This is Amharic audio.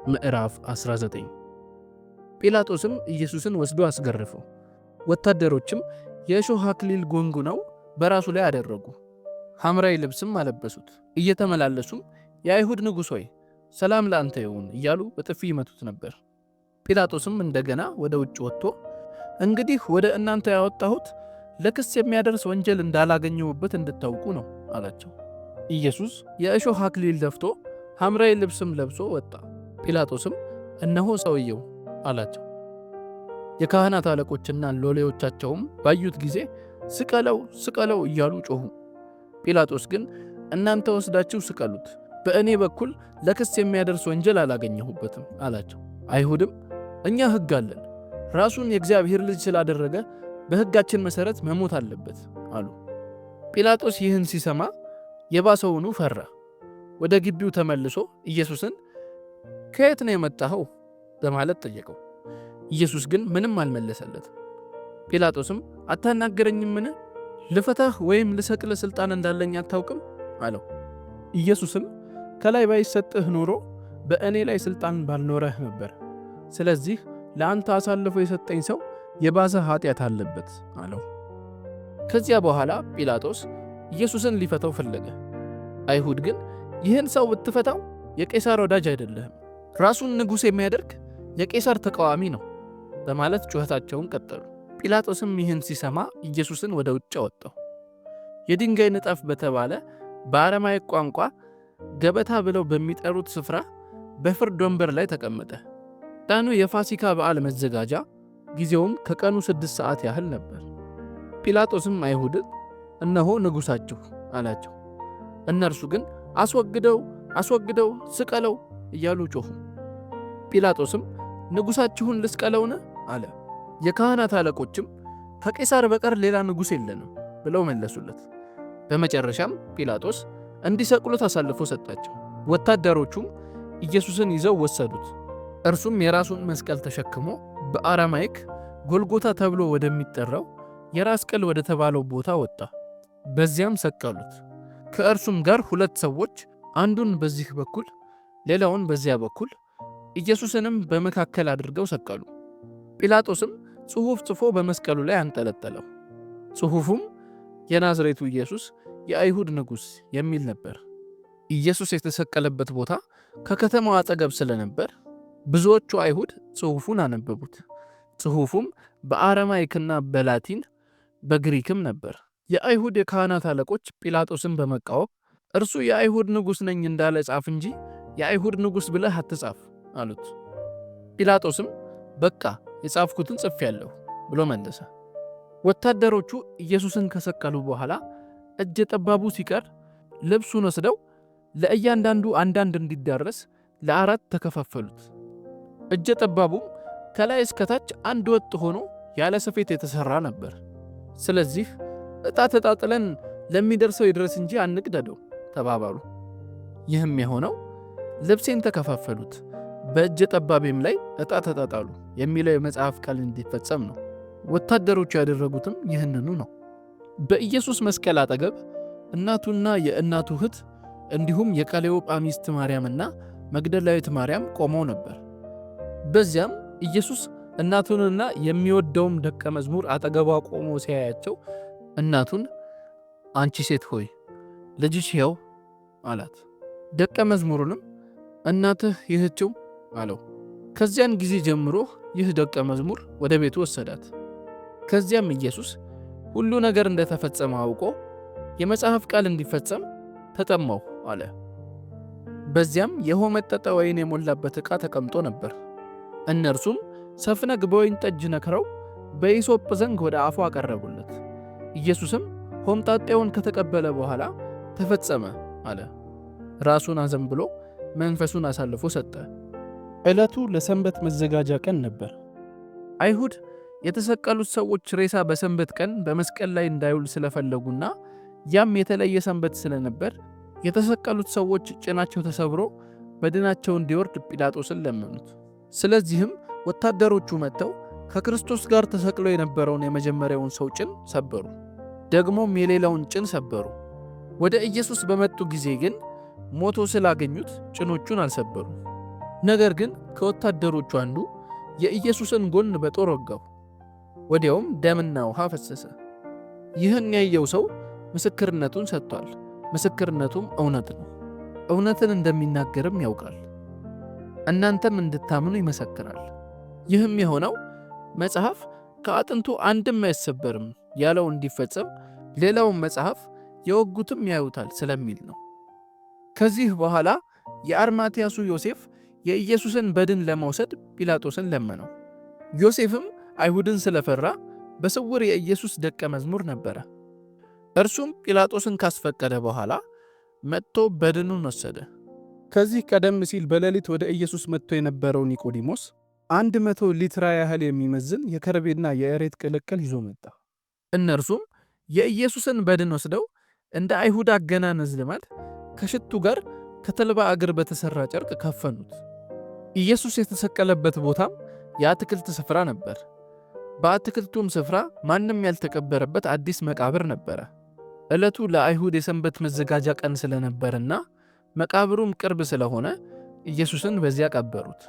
ምዕራፍ 19 ጲላጦስም ኢየሱስን ወስዶ አስገረፈው። ወታደሮችም የእሾህ አክሊል ጎንጉነው በራሱ ላይ አደረጉ፣ ሐምራዊ ልብስም አለበሱት። እየተመላለሱም የአይሁድ ንጉሥ ሆይ ሰላም ለአንተ ይሁን እያሉ በጥፊ ይመቱት ነበር። ጲላጦስም እንደገና ወደ ውጭ ወጥቶ እንግዲህ ወደ እናንተ ያወጣሁት ለክስ የሚያደርስ ወንጀል እንዳላገኘሁበት እንድታውቁ ነው አላቸው። ኢየሱስ የእሾህ አክሊል ደፍቶ ሐምራዊ ልብስም ለብሶ ወጣ። ጲላጦስም እነሆ ሰውየው አላቸው። የካህናት አለቆችና ሎሌዎቻቸውም ባዩት ጊዜ ስቀለው ስቀለው እያሉ ጮኹ። ጲላጦስ ግን እናንተ ወስዳችሁ ስቀሉት፣ በእኔ በኩል ለክስ የሚያደርስ ወንጀል አላገኘሁበትም አላቸው። አይሁድም እኛ ሕግ አለን፣ ራሱን የእግዚአብሔር ልጅ ስላደረገ በሕጋችን መሠረት መሞት አለበት አሉ። ጲላጦስ ይህን ሲሰማ የባሰውኑ ፈራ። ወደ ግቢው ተመልሶ ኢየሱስን ከየት ነው የመጣኸው በማለት ጠየቀው። ኢየሱስ ግን ምንም አልመለሰለትም። ጲላጦስም አታናገረኝምን? ልፈታህ ወይም ልሰቅል ሥልጣን እንዳለኝ አታውቅም አለው። ኢየሱስም ከላይ ባይሰጥህ ኖሮ በእኔ ላይ ሥልጣን ባልኖረህ ነበር። ስለዚህ ለአንተ አሳልፎ የሰጠኝ ሰው የባሰ ኃጢአት አለበት አለው። ከዚያ በኋላ ጲላጦስ ኢየሱስን ሊፈታው ፈለገ። አይሁድ ግን ይህን ሰው ብትፈታው የቄሳር ወዳጅ አይደለህም፣ ራሱን ንጉሥ የሚያደርግ የቄሳር ተቃዋሚ ነው በማለት ጩኸታቸውን ቀጠሉ። ጲላጦስም ይህን ሲሰማ ኢየሱስን ወደ ውጭ አወጣው። የድንጋይ ንጣፍ በተባለ በአረማይክ ቋንቋ ገበታ ብለው በሚጠሩት ስፍራ በፍርድ ወንበር ላይ ተቀመጠ። ቀኑ የፋሲካ በዓል መዘጋጃ፣ ጊዜውም ከቀኑ 6 ሰዓት ያህል ነበር። ጲላጦስም አይሁድን እነሆ ንጉሣችሁ አላቸው። እነርሱ ግን አስወግደው አስወግደው ስቀለው እያሉ ጮኹ። ጲላጦስም ንጉሣችሁን ልስቀለውን አለ። የካህናት አለቆችም ከቄሳር በቀር ሌላ ንጉሥ የለንም ብለው መለሱለት። በመጨረሻም ጲላጦስ እንዲሰቅሉት አሳልፎ ሰጣቸው። ወታደሮቹም ኢየሱስን ይዘው ወሰዱት። እርሱም የራሱን መስቀል ተሸክሞ በአራማይክ ጎልጎታ ተብሎ ወደሚጠራው የራስ ቅል ወደ ተባለው ቦታ ወጣ። በዚያም ሰቀሉት። ከእርሱም ጋር 2 ሰዎች፣ አንዱን በዚህ በኩል ሌላውን በዚያ በኩል፣ ኢየሱስንም በመካከል አድርገው ሰቀሉ። ጲላጦስም ጽሑፍ ጽፎ በመስቀሉ ላይ አንጠለጠለው። ጽሑፉም የናዝሬቱ ኢየሱስ የአይሁድ ንጉሥ የሚል ነበር። ኢየሱስ የተሰቀለበት ቦታ ከከተማው አጠገብ ስለነበር ብዙዎቹ አይሁድ ጽሑፉን አነበቡት። ጽሑፉም በአረማይክና በላቲን በግሪክም ነበር። የአይሁድ የካህናት አለቆች ጲላጦስን በመቃወም እርሱ የአይሁድ ንጉሥ ነኝ እንዳለ ጻፍ እንጂ የአይሁድ ንጉሥ ብለህ አትጻፍ አሉት። ጲላጦስም በቃ የጻፍኩትን ጽፌአለሁ ብሎ መለሰ። ወታደሮቹ ኢየሱስን ከሰቀሉ በኋላ እጀ ጠባቡ ሲቀር ልብሱን ወስደው ለእያንዳንዱ አንዳንድ እንዲዳረስ ለ4 ተከፋፈሉት። እጀ ጠባቡም ከላይ እስከታች አንድ ወጥ ሆኖ ያለ ስፌት የተሠራ ነበር። ስለዚህ ዕጣ ተጣጥለን ለሚደርሰው ይድረስ እንጂ አንቅደደው ተባባሉ። ይህም የሆነው ልብሴን ተከፋፈሉት፣ በእጀ ጠባቤም ላይ ዕጣ ተጣጣሉ የሚለው የመጽሐፍ ቃል እንዲፈጸም ነው። ወታደሮቹ ያደረጉትም ይህንኑ ነው። በኢየሱስ መስቀል አጠገብ እናቱና የእናቱ እህት እንዲሁም የቀሌዮጳ ሚስት ማርያምና መግደላዊት ማርያም ቆመው ነበር። በዚያም ኢየሱስ እናቱንና የሚወደውም ደቀ መዝሙር አጠገቧ ቆሞ ሲያያቸው እናቱን አንቺ ሴት ሆይ ልጅሽ ይኸው አላት። ደቀ መዝሙሩንም እናትህ ይህችው አለው። ከዚያን ጊዜ ጀምሮ ይህ ደቀ መዝሙር ወደ ቤቱ ወሰዳት። ከዚያም ኢየሱስ ሁሉ ነገር እንደተፈጸመ አውቆ የመጽሐፍ ቃል እንዲፈጸም ተጠማሁ አለ። በዚያም የሆመጠጠ ወይን የሞላበት ዕቃ ተቀምጦ ነበር። እነርሱም ሰፍነግ በወይን ጠጅ ነክረው በኢሶጵ ዘንግ ወደ አፉ አቀረቡለት። ኢየሱስም ሆምጣጤውን ከተቀበለ በኋላ ተፈጸመ አለ። ራሱን አዘንብሎ መንፈሱን አሳልፎ ሰጠ። ዕለቱ ለሰንበት መዘጋጃ ቀን ነበር። አይሁድ የተሰቀሉት ሰዎች ሬሳ በሰንበት ቀን በመስቀል ላይ እንዳይውል ስለፈለጉና ያም የተለየ ሰንበት ስለነበር የተሰቀሉት ሰዎች ጭናቸው ተሰብሮ በድናቸው እንዲወርድ ጲላጦስን ለመኑት። ስለዚህም ወታደሮቹ መጥተው ከክርስቶስ ጋር ተሰቅሎ የነበረውን የመጀመሪያውን ሰው ጭን ሰበሩ፣ ደግሞም የሌላውን ጭን ሰበሩ። ወደ ኢየሱስ በመጡ ጊዜ ግን ሞቶ ስላገኙት ጭኖቹን አልሰበሩም። ነገር ግን ከወታደሮቹ አንዱ የኢየሱስን ጎን በጦር ወጋው። ወዲያውም ደምና ውሃ ፈሰሰ። ይህን ያየው ሰው ምስክርነቱን ሰጥቷል። ምስክርነቱም እውነት ነው። እውነትን እንደሚናገርም ያውቃል። እናንተም እንድታምኑ ይመሰክራል። ይህም የሆነው መጽሐፍ ከአጥንቱ አንድም አይሰበርም ያለው እንዲፈጸም ሌላውን መጽሐፍ የወጉትም ያዩታል ስለሚል ነው። ከዚህ በኋላ የአርማትያሱ ዮሴፍ የኢየሱስን በድን ለመውሰድ ጲላጦስን ለመነው። ዮሴፍም አይሁድን ስለፈራ በስውር የኢየሱስ ደቀ መዝሙር ነበረ። እርሱም ጲላጦስን ካስፈቀደ በኋላ መጥቶ በድኑን ወሰደ። ከዚህ ቀደም ሲል በሌሊት ወደ ኢየሱስ መጥቶ የነበረው ኒቆዲሞስ 100 ሊትራ ያህል የሚመዝን የከርቤና የእሬት ቅልቅል ይዞ መጣ። እነርሱም የኢየሱስን በድን ወስደው እንደ አይሁድ አገናነዝ ልማድ ከሽቱ ጋር ከተልባ እግር በተሰራ ጨርቅ ከፈኑት። ኢየሱስ የተሰቀለበት ቦታም የአትክልት ስፍራ ነበር። በአትክልቱም ስፍራ ማንም ያልተቀበረበት አዲስ መቃብር ነበረ። ዕለቱ ለአይሁድ የሰንበት መዘጋጃ ቀን ስለነበርና መቃብሩም ቅርብ ስለሆነ ኢየሱስን በዚያ ቀበሩት።